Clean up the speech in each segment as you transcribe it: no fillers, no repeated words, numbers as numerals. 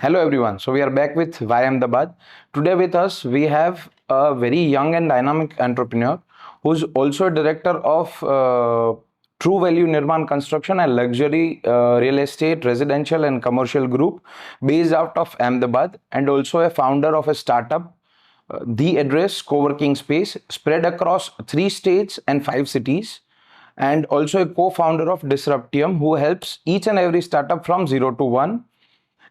Hello everyone. So we are back with Why Ahmedabad. Today with us we have a very young and dynamic entrepreneur who's also a director of True Value Nirman Construction and Luxury Real Estate, Residential and Commercial Group based out of Ahmedabad, and also a founder of a startup, The Address Co-working Space, spread across 3 states and 5 cities, and also a co-founder of Disruptium, who helps each and every startup from 0 to 1,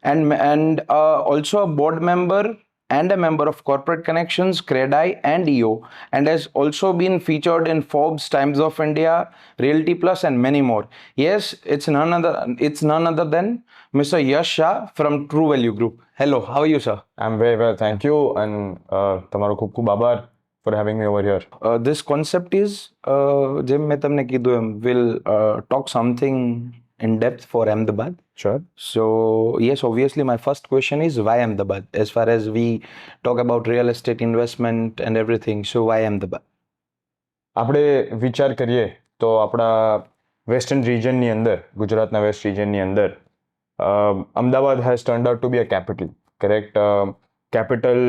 and also a board member and a member of Corporate Connections, Credai, and EO, and has also been featured in Forbes, Times of India, Realty Plus, and many more. Yes, it's none other than Mr. Yash Shah from True Value Group. Hello, how are you, sir? I'm very well, thank you, and તમારો ખૂબ ખૂબ આભાર for having me over here. This concept is, જેમ મેં તમને કીધું એમ, will talk something in depth for Ahmedabad. Sure. So yes, obviously my first question is why Ahmedabad? As far as we talk about real estate investment and everything, so why Ahmedabad? આપણે વિચાર કરીએ તો આપણા western રિજનની અંદર, ગુજરાતના west રિજનની અંદર Ahmedabad has turned out to be a capital, correct? Capital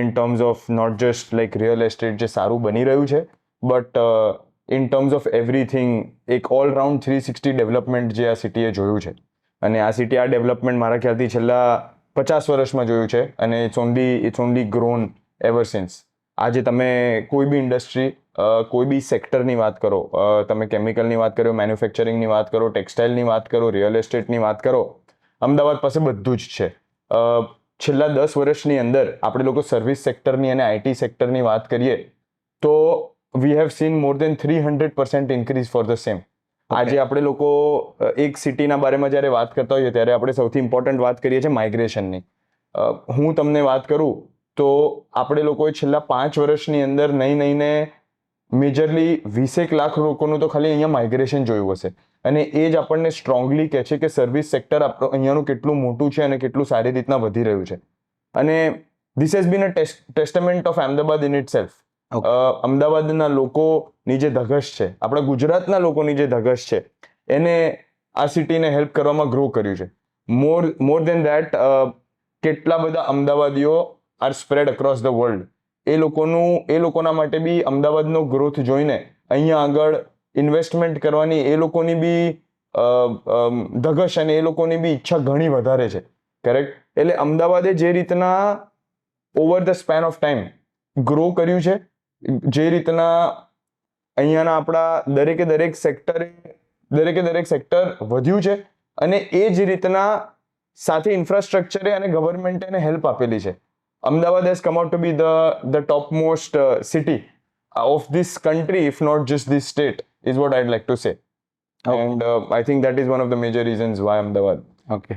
in terms of not just like real estate જે સારું બની રહ્યું છે, but in terms of everything એક ઓલરાઉન્ડ 360 ડેવલપમેન્ટ જે આ સિટીએ જોયું છે. અને આ સિટી આ ડેવલપમેન્ટ મારા ખ્યાલથી છેલ્લા 50 વર્ષમાં જોયું છે, અને it's only grown ever since. આજે તમે કોઈ બી ઇન્ડસ્ટ્રી, કોઈ બી સેક્ટરની વાત કરો, તમે કેમિકલની વાત કરો, મેન્યુફેક્ચરિંગની વાત કરો, ટેક્સટાઇલની વાત કરો, રિયલ એસ્ટેટની વાત કરો, અમદાવાદ પાસે બધું જ છે. છેલ્લા 10 વર્ષની અંદર આપણે લોકો સર્વિસ સેક્ટરની અને આઈટી સેક્ટરની વાત કરીએ તો we have seen more than 300% increase for the same. આજે આપણે લોકો એક સિટીના બારેમાં જ્યારે વાત કરતા હોઈએ ત્યારે આપણે સૌથી ઇમ્પોર્ટન્ટ વાત કરીએ છીએ માઇગ્રેશનની. હું તમને વાત કરું તો આપણે લોકોએ છેલ્લા 5 વર્ષની અંદર નહીં મેજરલી 20 લાખ લોકોનું તો ખાલી અહીંયા માઇગ્રેશન જોયું હશે. અને એ જ આપણને સ્ટ્રોંગલી કહે છે કે સર્વિસ સેક્ટર અહીંયાનું કેટલું મોટું છે અને કેટલું સારી રીતના વધી રહ્યું છે. અને this has been a testament of Ahmedabad in itself. અમદાવાદના લોકોની જે ધગશ છે, આપણા ગુજરાતના લોકોની જે ધગશ છે, એને આ સિટીને હેલ્પ કરવામાં ગ્રો કર્યું છે. મોર દેન દેટ, કેટલા બધા અમદાવાદીઓ are spread across the world. એ લોકોના માટે બી અમદાવાદનો ગ્રોથ જોઈને અહીંયા આગળ ઇન્વેસ્ટમેન્ટ કરવાની એ લોકોની બી ધગશ અને એ લોકોની બી ઈચ્છા ઘણી વધારે છે, કરેક્ટ? એટલે અમદાવાદે જે રીતના over the span of time grow કર્યું છે, જે રીતના અહીંયાના આપણા દરેકે દરેક સેક્ટર વધ્યું છે, અને એ જ રીતના સાથે ઇન્ફ્રાસ્ટ્રક્ચરે અને ગવર્મેન્ટે એને હેલ્પ આપેલી છે. Ahmedabad has come out to be the topmost city of this country, if not just this state, is what I'd like to say. Okay. And I think that is one of the major reasons why Ahmedabad. Okay.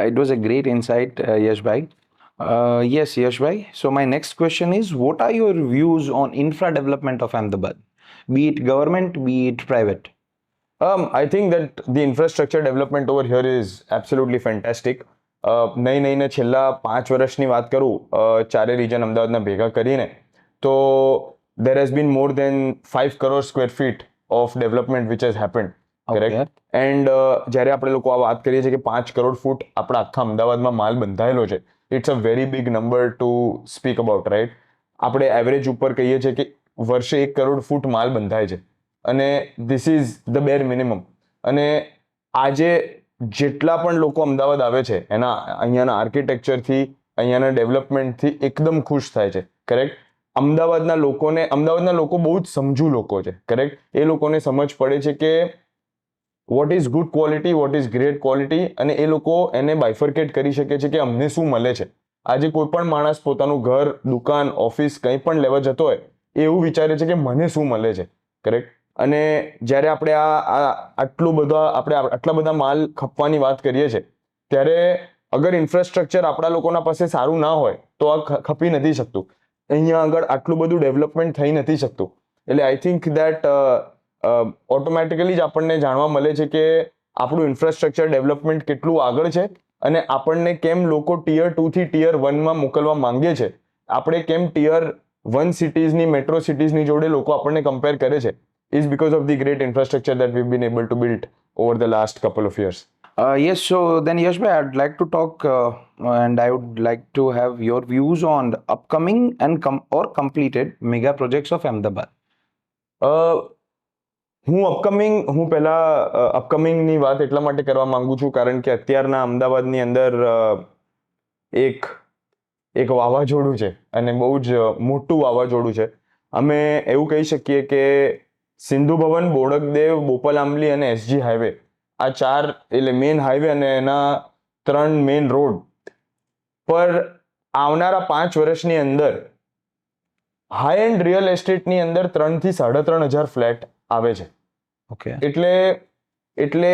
It was a great insight, Yash Bhai. Yes, Yash Bhai. So my next question is, what are your views on infra development of Ahmedabad? Be it government, be it private? I think that the infrastructure development over here is absolutely fantastic. નહીં છેલ્લા 5 વર્ષની વાત કરું, ચારે region અમદાવાદના ભેગા કરીને, તો there has been more than 5 crore square feet of development which has happened, correct? And જ્યારે આપણે લોકો આ વાત કરીએ છીએ કે 5 કરોડ ફૂટ આપણા આખા અમદાવાદમાં માલ બંધાયેલો છે, it's a very big number to speak about, right? આપણે એવરેજ ઉપર કહીએ છીએ કે વર્ષે 1 કરોડ ફૂટ માલ બંધાય છે, અને this is the bare minimum. અને આજે જેટલા પણ લોકો અમદાવાદ આવે છે એના અહીંયાના આર્કિટેક્ચરથી, અહીંયાના ડેવલપમેન્ટથી એકદમ ખુશ થાય છે, કરેક્ટ? અમદાવાદના લોકો બહુ જ સમજુ લોકો છે, કરેક્ટ? એ લોકોને સમજ પડે છે કે what is good quality, what is great quality, અને એ લોકો એને બાયફર્કેટ કરી શકે છે કે અમને શું મળે છે. આજે કોઈ પણ માણસ પોતાનું ઘર, દુકાન, ઓફિસ કંઈ પણ લેવા જતો હોય એ એવું વિચારે છે કે મને શું મળે છે, કરેક્ટ? અને જ્યારે આપણે આટલા બધા માલ ખપવાની વાત કરીએ છીએ ત્યારે અગર ઇન્ફ્રાસ્ટ્રક્ચર આપણા લોકોના પાસે સારું ના હોય તો આ ખપી નથી શકતું. અહીંયા આગળ આટલું બધું ડેવલપમેન્ટ થઈ નથી શકતું. એટલે આઈ થિંક દેટ ઓટોમેટિકલી જ આપણને જાણવા મળે છે કે આપણું ઇન્ફ્રાસ્ટ્રક્ચર ડેવલપમેન્ટ કેટલું આગળ છે, અને આપણને કેમ લોકો ટિયર 2 થી ટિયર 1માં મોકલવા માંગે છે, આપણે કેમ ટિયર 1 સિટીઝની, મેટ્રો સિટીઝની જોડે લોકો આપણને કમ્પેર કરે છે, is because of the great infrastructure that we've been able to build over the last couple of years. Yes, so then Yashbhai, I'd like to talk and I would like to have your views on the upcoming and or completed mega projects of Ahmedabad. હું પહેલા અપકમિંગની વાત એટલા માટે કરવા માંગુ છું કારણ કે અત્યારના અમદાવાદની અંદર એક એક વાવાઝોડું છે અને બહુ જ મોટું વાવાઝોડું છે. અમે એવું કહી શકીએ કે સિંધુ ભવન, બોડકદેવ, બોપલ આંબલી અને એસજી હાઈવે, આ ચાર એટલે મેઇન હાઈવે અને એના 3 મેઇન રોડ પર આવનારા 5 વર્ષની અંદર હાઈ એન્ડ રિયલ એસ્ટેટની અંદર 3 થી 3,500 ફ્લેટ આવે છે. Okay. એટલે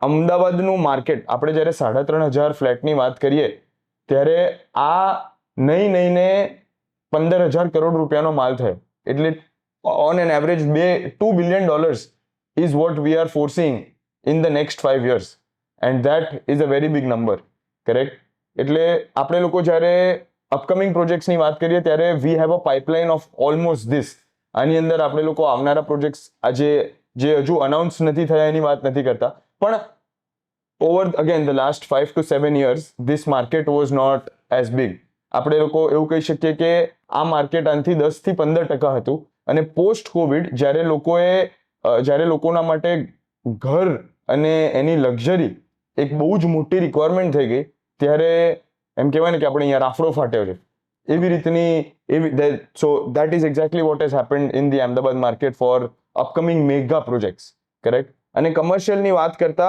અમદાવાદનું માર્કેટ આપણે જ્યારે 3,500 ફ્લેટની વાત કરીએ ત્યારે આ નહીં 15,000 કરોડ રૂપિયાનો માલ થયો. એટલે on an average $2 billion is what we are foreseeing in the next 5 years, and that is a very big number, correct? એટલે આપણે લોકો જ્યારે અપકમિંગ પ્રોજેક્ટ્સની વાત કરીએ ત્યારે we have a pipeline of almost this. આની અંદર આપણે લોકો આવનારા પ્રોજેક્ટ્સ આજે જે હજુ અનાઉન્સ નથી થયા એની વાત નથી કરતા, પણ over again the last 5 to 7 years this market was not as big. આપણે લોકો એવું કહી શકીએ કે આ માર્કેટ આનાથી 10 થી 15% હતું અને પોસ્ટ કોવિડ જ્યારે લોકોના માટે ઘર અને એની લક્ઝરી એક બહુ જ મોટી રિક્વાયરમેન્ટ થઈ ગઈ ત્યારે એમ કહેવાય ને કે આપણે અહીંયા રાફડો ફાટ્યો છે એવી રીતની સો that is exactly what has happened in the Ahmedabad market for upcoming mega projects, correct? અને કમર્શિયલની વાત કરતા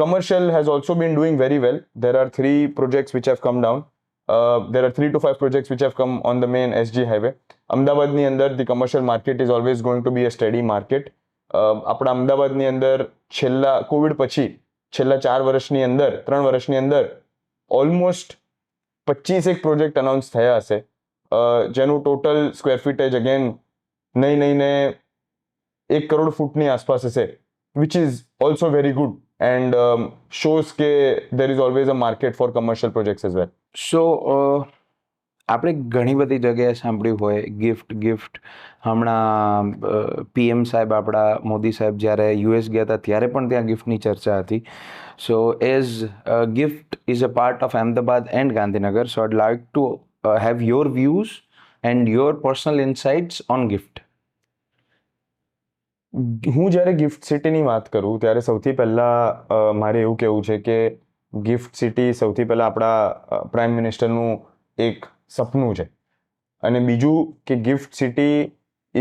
commercial has also been doing very well. There are 3 projects which have come down. There are 3 to 5 projects which have come on the main SG highway. અમદાવાદની અંદર the commercial market is always going to be a steady market. આપણા અમદાવાદની અંદર છેલ્લા Covid પછી છેલ્લા 3 વર્ષની અંદર ઓલમોસ્ટ 25 પ્રોજેક્ટ અનાઉન્સ થયા હશે, જેનું ટોટલ સ્ક્વેર ફીટેજ અગેન નહીં 1 કરોડ ફૂટની આસપાસ હશે, which is also very good and shows કે there is always a market for commercial projects as well. So આપણે ઘણી બધી જગ્યાએ સાંભળ્યું હોય ગિફ્ટ હમણાં પીએમ સાહેબ આપણા મોદી સાહેબ જ્યારે યુએસ ગયા હતા ત્યારે પણ ત્યાં ગિફ્ટની ચર્ચા હતી. So as GIFT is a part of Ahmedabad and Gandhinagar, so I'd like to have your views and your personal insights on GIFT. હું જ્યારે ગિફ્ટ સિટીની વાત કરું ત્યારે સૌથી પહેલા મારે એવું કહેવું છે કે ગિફ્ટ સિટી સૌથી પહેલા આપણા પ્રાઇમ મિનિસ્ટરનું એક સપનું છે અને બીજું કે GIFT City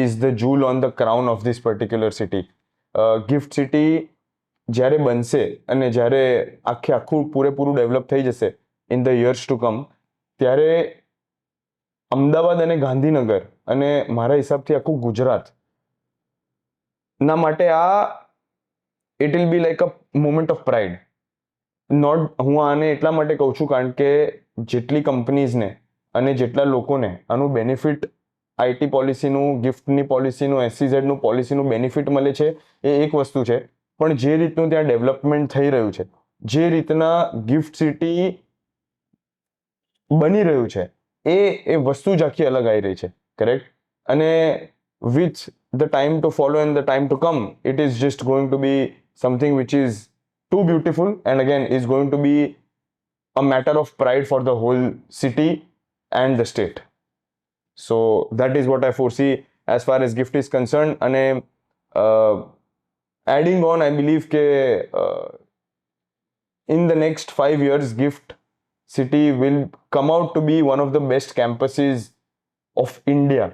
is the jewel on the crown of this particular city. GIFT City જ્યારે બનશે અને જ્યારે આખું પૂરેપૂરું ડેવલપ થઈ જશે in the years to come, ત્યારે અમદાવાદ અને ગાંધીનગર અને મારા હિસાબથી આખું ગુજરાત ના માટે it will be like a moment of pride. હું આને એટલા માટે કહું છું કારણ કે જેટલી કંપનીઝને અને જેટલા લોકોને આનું બેનિફિટ આઈટી પોલિસીનું, ગિફ્ટની પોલિસીનું, એસસીઝેડનું પોલિસીનું બેનિફિટ મળે છે એ એક વસ્તુ છે, પણ જે રીતનું ત્યાં ડેવલપમેન્ટ થઈ રહ્યું છે, જે રીતના ગિફ્ટ સિટી બની રહ્યું છે એ વસ્તુ જ આખી અલગ આવી રહી છે, કરેક્ટ? અને with the time to follow and the time to come, it is just going to be something which is too beautiful and again is going to be a matter of pride for the whole city and the state. So that is what I foresee as far as gift is concerned. And adding on, I believe ke in the next 5 years gift city will come out to be one of the best campuses of India,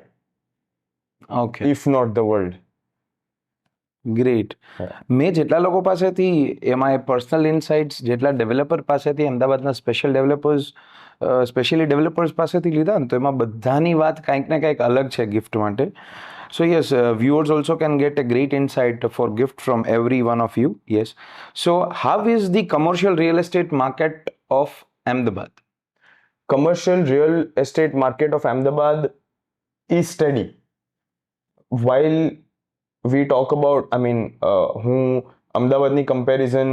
okay, if not the world. Great. મેં જેટલા લોકો પાસેથી એમાં personal ઇનસાઇટ્સ જેટલા developer પાસેથી અમદાવાદના specially developers પાસેથી લીધા ને તો એમાં બધાની વાત કંઈક ને કંઈક અલગ છે ગિફ્ટ માટે. સો yes, viewers also can get a great insight for gift from every one of you. Yes. So how is the commercial real estate market of Ahmedabad? Commercial real estate market of Ahmedabad is steady. While we talk about, હું અમદાવાદની comparison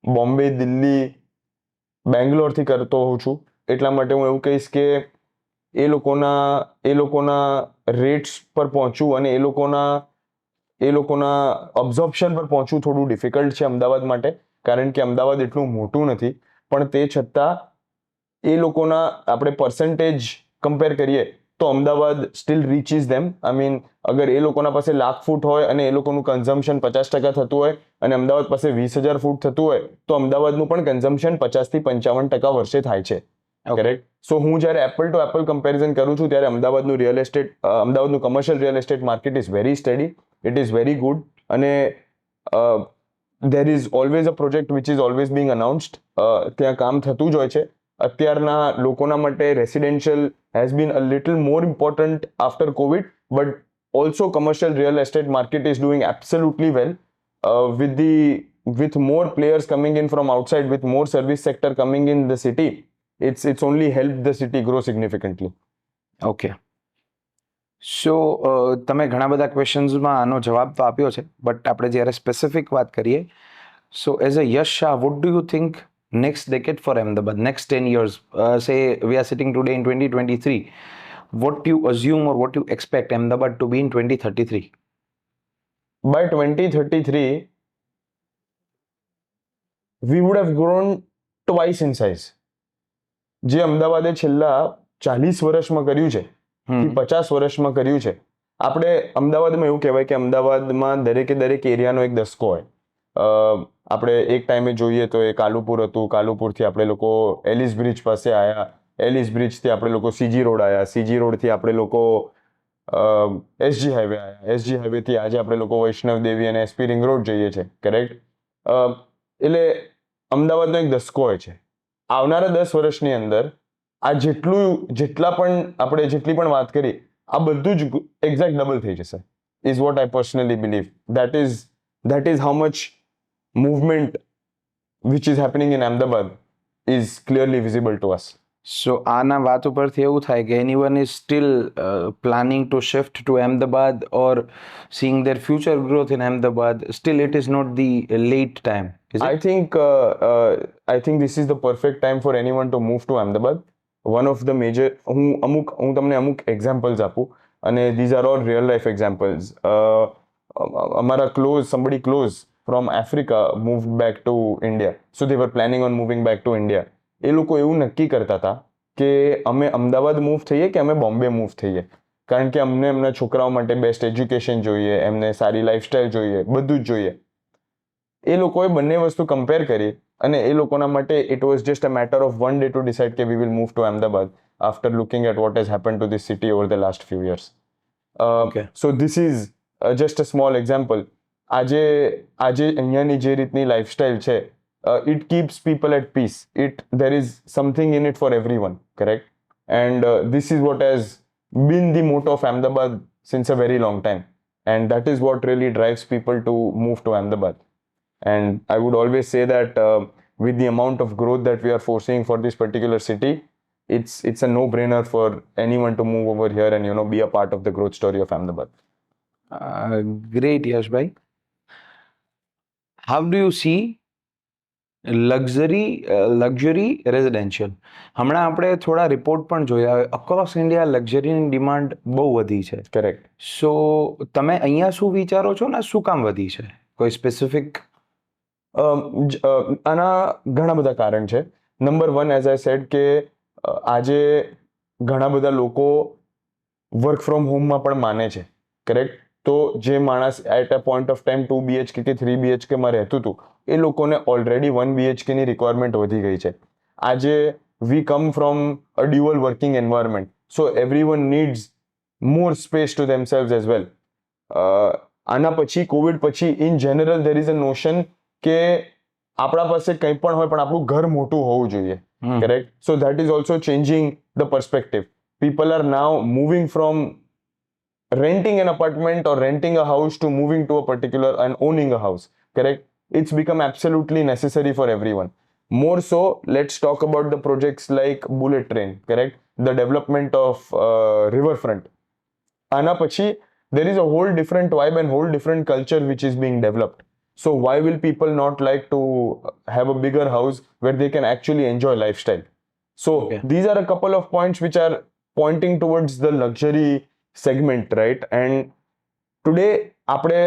Bombay, Delhi, બેંગ્લોરથી કરતો હોઉં છું, એટલા માટે હું એવું કહીશ કે એ લોકોના રેટ્સ પર પહોંચવું અને એ લોકોના એ લોકોના અબ્ઝોર્પ્શન પર પહોંચવું થોડું ડિફિકલ્ટ છે અમદાવાદ માટે, કારણ કે અમદાવાદ એટલું મોટું નથી. પણ તે છતાં એ લોકોના આપણે પર્સન્ટેજ કમ્પેર કરીએ તો Ahmedabad still reaches them. I mean, અગર એ લોકોના પાસે 1,00,000 ફૂટ હોય અને એ લોકોનું કન્ઝમ્પશન 50% થતું હોય અને અમદાવાદ પાસે 20,000 ફૂટ થતું હોય, તો અમદાવાદનું પણ કન્ઝમ્પશન 50% થી 55% વર્ષે થાય છે. કરેક્ટ. સો હું જ્યારે એપલ ટુ એપલ કમ્પેરિઝન કરું છું ત્યારે અમદાવાદનું commercial real estate market is very study, it is very good. અને there is always a project which is always being announced. ત્યાં કામ થતું જ હોય છે. અત્યારના લોકોના માટે residential has been a little more important after COVID, but also commercial real estate market is doing absolutely well. With more players coming in from outside, with more service sector coming in the city, it's only helped the city grow significantly. Okay. So તમે ઘણા બધા ક્વેશ્ચન્સમાં આનો જવાબ તો આપ્યો છે, but આપણે જ્યારે સ્પેસિફિક વાત કરીએ, so as a Yash Shah, what do you think next decade for Ahmedabad, next 10 years? Say we are sitting today in 2023. What you assume or what you expect Ahmedabad to be in 2033? By 2033, we would have grown twice in size. જે અમદાવાદે છેલ્લા 40 વર્ષમાં કર્યું છે, 50 વર્ષમાં કર્યું છે. આપણે અમદાવાદમાં એવું કહેવાય કે અમદાવાદમાં દરેકે દરેક એરિયાનો એક દસકો હોય. આપણે એક ટાઈમે જોઈએ તો એ કાલુપુર હતું, કાલુપુરથી આપણે લોકો એલિસ બ્રિજ પાસે આવ્યા, એલિસ બ્રિજથી આપણે લોકો સીજી રોડ આવ્યા, સીજી રોડથી આપણે લોકો એસજી હાઈવે આવ્યા, એસજી હાઈવેથી આજે આપણે લોકો વૈષ્ણવ દેવી અને એસપી રિંગ રોડ જઈએ છીએ. કરેક્ટ. એટલે અમદાવાદનો એક દસકો હોય છે. આવનારા 10 વર્ષની અંદર આ જેટલી પણ વાત કરી, આ બધું જ એક્ઝેક્ટ ડબલ થઈ જશે, is what I personally believe. that is how much movement which is happening in Ahmedabad is clearly visible to us. સો આના વાત ઉપરથી એવું થાય કે anyone is still planning to shift to Ahmedabad or seeing their future growth in Ahmedabad, still it is not the late time, is it? I think this is the perfect time for anyone to move to Ahmedabad. One of the major, હું તમને અમુક examples આપું, અને these are all real life examples. અમારા somebody close from Africa moved back to India. So they were planning on moving back to India. એ લોકો એવું નક્કી કરતા હતા કે અમે અમદાવાદ મૂવ થઈએ કે અમે બોમ્બે મૂવ થઈએ, કારણ કે અમને એમના છોકરાઓ માટે બેસ્ટ એજ્યુકેશન જોઈએ, એમને સારી લાઈફસ્ટાઈલ જોઈએ, બધું જ જોઈએ. એ લોકોએ બંને વસ્તુ કમ્પેર કરી અને એ લોકોના માટે it was just a matter of one day to decide કે we will move to Ahmedabad after looking at what has happen to this city over the last few years. So this is just a small example. આજે અહીંયાની જે રીતની lifestyle છે, it keeps people at peace. There is something in it for everyone, correct? And this is what has been the motto of Ahmedabad since a very long time, and that is what really drives people to move to Ahmedabad. And I would always say that with the amount of growth that we are foreseeing for this particular city, it's a no-brainer for anyone to move over here and be a part of the growth story of Ahmedabad. Great, Yash bhai. How do you see luxury residential? હમણાં આપણે થોડા report પણ જોયા, across India લક્ઝરીની demand બહુ વધી છે. Correct. સો તમે અહીંયા શું વિચારો છો ને શું કામ વધી છે? કોઈ સ્પેસિફિક? આના ઘણા બધા કારણ છે. નંબર 1, એઝ આઈ સેડ, કે આજે ઘણા બધા લોકો વર્ક ફ્રોમ હોમમાં પણ માને છે. કરેક્ટ. તો જે માણસ at a point of time 2 BHK કે 3 BHK માં રહેતું હતું, એ લોકોને ઓલરેડી 1 BHK ની રિક્વાયરમેન્ટ વધી ગઈ છે. આજે we come from a dual working environment, so everyone needs more space to themselves as well. આના પછી, કોવિડ પછી, in general there is a notion કે આપણા પાસે કંઈ પણ હોય પણ આપણું ઘર મોટું હોવું જોઈએ. Correct. So that is also changing the perspective. People are now moving from renting an apartment or renting a house to moving to a particular and owning a house. Correct. It's become absolutely necessary for everyone. More so, let's talk about the projects like bullet train. Correct. The development of riverfront. Ana pachi, there is a whole different vibe and whole different culture which is being developed. So why will people not like to have a bigger house where they can actually enjoy lifestyle? So these are a couple of points which are pointing towards the luxury segment, right? And today આપણે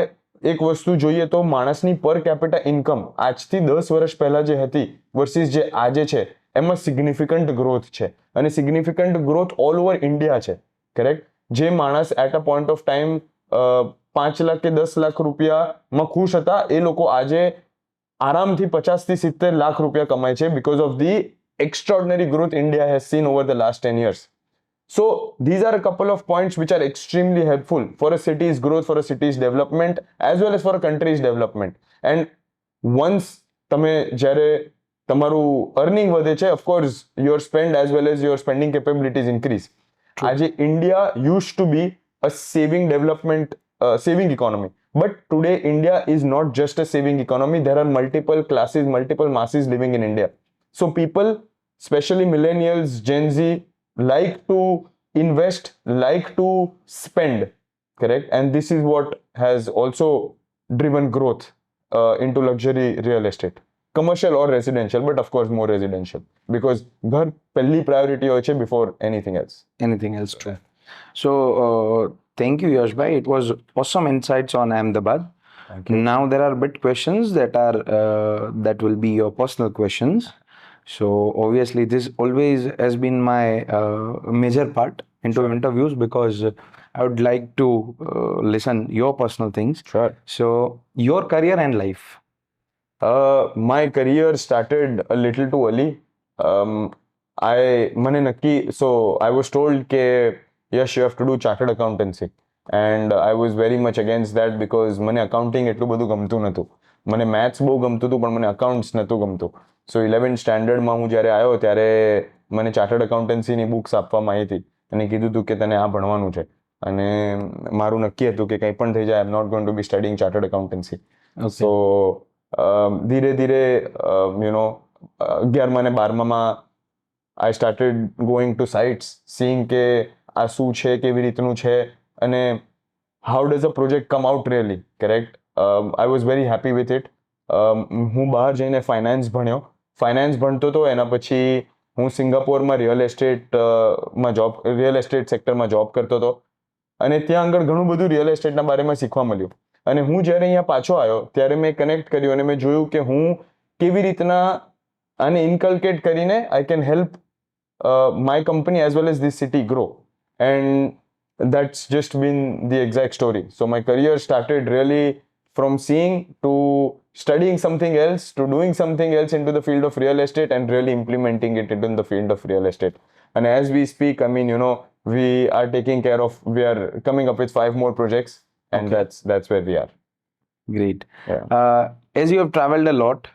એક વસ્તુ જોઈએ તો માણસની પર capita income આજથી 10 વર્ષ પહેલા જે હતી વર્સિસ જે આજે છે એમાં સિગ્નિફિકન્ટ ગ્રોથ છે, અને significant growth all over India છે. કરેક્ટ? જે માણસ at a point of time 5 lakh કે 10 લાખ રૂપિયામાં ખુશ હતા એ લોકો આજે આરામથી 50 થી 70 લાખ રૂપિયા કમાય છે because of the extraordinary growth India has seen over the last 10 years. So these are a couple of points which are extremely helpful for a city's growth, for a city's development, as well as for a country's development. And once તમે જ્યારે તમારું earning વધે છે, of course your spend as well as your spending capabilities increase. આજે India used to be a saving economy, but today India is not just a saving economy. There are multiple classes, multiple masses living in India. So people, especially millennials, Gen Z, like to invest, like to spend, correct? And this is what has also driven growth into luxury real estate, commercial or residential, but of course more residential, because ઘર પહેલી priority હોય છે before anything else. Anything else, true. So, thank you, Yash bhai. It was awesome insights on Ahmedabad. Thank you. Now there are bit questions that will be your personal questions. So obviously this always has been my major part into interviews, because I would like to listen your personal things. Sure. So your career and life. My career started a little too early. મને નક્કી, so I was told કે yes, you have to do chartered accountancy, and I was very much against that because મને accounting એટલું બધું ગમતું નહોતું. મને maths બહુ ગમતું હતું પણ મને અકાઉન્ટ્સ નહોતું ગમતું. સો 11th સ્ટાન્ડર્ડમાં હું જ્યારે આવ્યો ત્યારે મને ચાર્ટર્ડ અકાઉન્ટન્સીની બુક્સ આપવામાં આવી હતી અને કીધું હતું કે તને આ ભણવાનું છે, અને મારું નક્કી હતું કે કંઈ પણ થઈ જાય, I am not going to be studying chartered accountancy. So ધીરે ધીરે 11મા અને 12મામાં I started going to sites, seeing કે આ શું છે, કેવી રીતનું છે, અને how does a project come out really, correct? I was very happy with it. હું બહાર જઈને ફાઇનાન્સ ભણ્યો. ફાઇનાન્સ ભણતો હતો એના પછી હું સિંગાપોરમાં રિયલ એસ્ટેટ સેક્ટરમાં જોબ કરતો હતો, અને ત્યાં આગળ ઘણું બધું રિયલ એસ્ટેટના બારેમાં શીખવા મળ્યું. અને હું જ્યારે અહીંયા પાછો આવ્યો ત્યારે મેં કનેક્ટ કર્યું અને મેં જોયું કે હું કેવી રીતના આને ઇન્કલ્કેટ કરીને I can help my company as well as this city grow. And that's just been the exact story. So my career started really from seeing to studying something else to doing something else into the field of real estate and really implementing it into the field of real estate. And as we speak, I mean, we are coming up with 5 more projects, and that's where we are. Great. Yeah. As you have traveled a lot,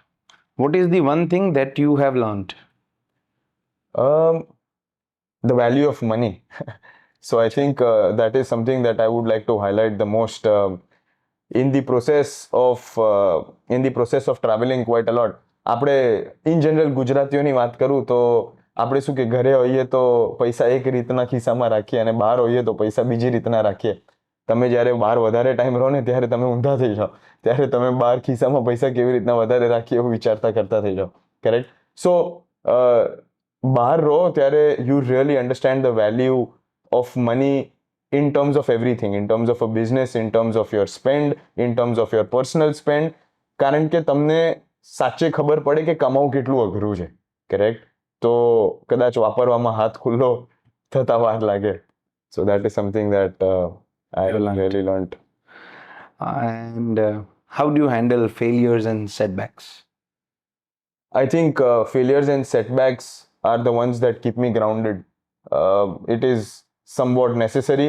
what is the one thing that you have learned? The value of money. So I think that is something that I would like to highlight the most in the process of traveling quite a lot. આપણે in general ગુજરાતીઓની વાત કરું તો આપણે શું કે ઘરે હોઈએ તો પૈસા એક રીતના ખિસ્સામાં રાખીએ અને બહાર હોઈએ તો પૈસા બીજી રીતના રાખીએ. તમે જ્યારે બહાર વધારે ટાઈમ રહો ને ત્યારે તમે ઊંધા થઈ જાઓ, ત્યારે તમે બહાર ખિસ્સામાં પૈસા કેવી રીતના વધારે રાખીએ એવું વિચારતા કરતા થઈ જાઓ. કરેક્ટ? સો બહાર રહો ત્યારે you really understand the value of money in terms of everything, in terms of a business, in terms of your spend, in terms of your personal spend, કારણ કે તમને સાચે ખબર પડે કે કમાવું કેટલું અઘરું છે. કરેક્ટ? તો કદાચ વાપરવામાં હાથ ખુલ્લો થતા વાર લાગે. So that is something that I really learned. And how do you handle failures and setbacks? I think failures and setbacks are the ones that keep me grounded. It is somewhat necessary,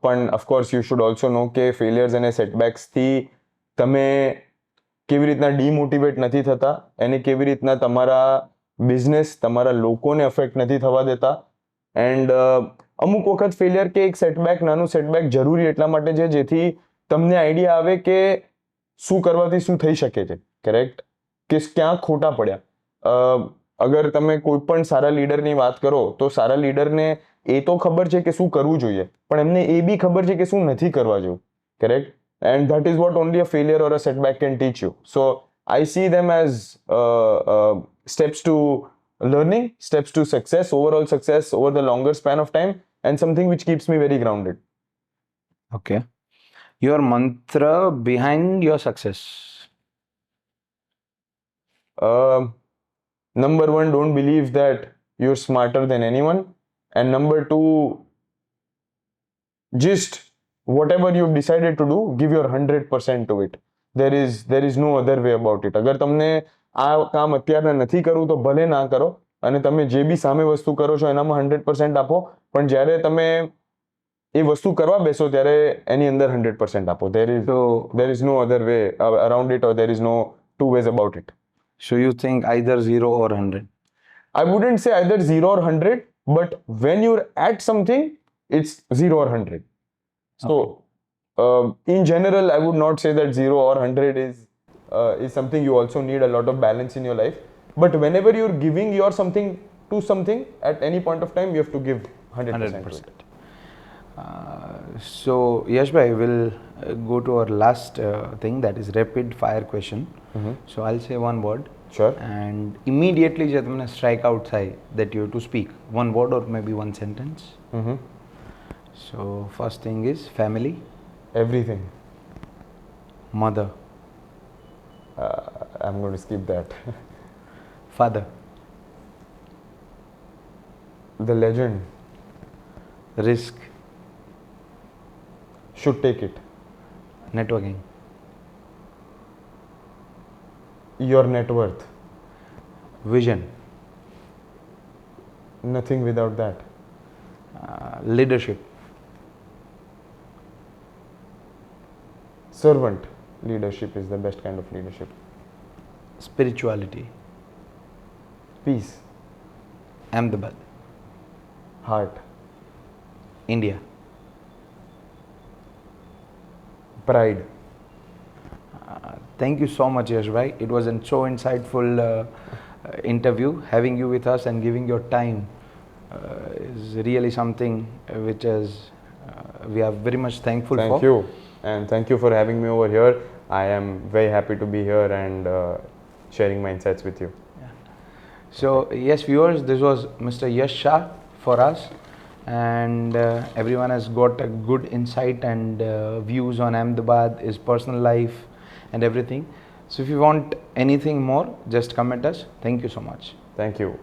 but of course you should also know કે failures અને setbacks થી તમે કેવી રીતના demotivate નથી થતા, અને કેવી રીતના તમારા બિઝનેસ, તમારા લોકોને અફેક્ટ નથી થવા દેતા. એન્ડ અમુક વખત ફેલિયર કે એક સેટબેક, નાનું સેટબેક જરૂરી એટલા માટે છે જેથી તમને આઈડિયા આવે કે શું કરવાથી શું થઈ શકે છે. કરેક્ટ? કે ક્યાં ખોટા પડ્યા. અગર તમે કોઈ પણ સારા લીડરની વાત કરો તો સારા લીડરને એ તો ખબર છે કે શું કરવું જોઈએ, પણ એમને એ બી ખબર છે કે શું નથી કરવા જોઈએ. Correct? And that is what only a failure or a setback can teach you. So I see them as steps to learning, steps to success, overall success over the longer span of time, and something which keeps me very grounded. Okay. Your mantra behind your success. Number one, don't believe that you're smarter than anyone. And number two, just whatever you've decided to do, give your 100% to it. There is no other way about it. અગર તમને આ કામ અત્યારે નથી કરવું તો ભલે ના કરો, અને તમે જે બી સામે વસ્તુ કરો છો એનામાં 100% આપો, પણ જ્યારે તમે એ વસ્તુ કરવા બેસો ત્યારે એની અંદર 100% આપો. There is no other way around it, or there is no two ways about it. So you think either 0 or 100? I wouldn't say either 0 or 100, but when you're at something, it's 0 or 100. So, in general, I would not say that 0 or 100 is something. You also need a lot of balance in your life. But whenever you're giving your something to something, at any point of time, you have to give 100%. 100%. So Yash bhai, we'll go to our last thing, that is rapid fire question. So I'll say one word. Sure. And immediately જે તમને strike out થાય, that you have to speak one word or maybe one sentence. So first thing is family. Everything. Mother. I'm going to skip that. Father. The legend. Risk. Should take it. Networking. Your net worth. Vision. Nothing without that. Leadership. Servant leadership is the best kind of leadership. Spirituality. Peace. Ahmedabad. Heart. India. Pride. Thank you so much, Yash bhai. It was a so insightful interview. Having you with us and giving your time is really something which is we are very much thankful for. Thank you, and thank you for having me over here. I am very happy to be here and sharing my insights with you. So yes, viewers, this was Mr. Yash Shah for us, and everyone has got a good insight and views on Ahmedabad, his personal life and everything. So if you want anything more, just comment us. Thank you so much. Thank you.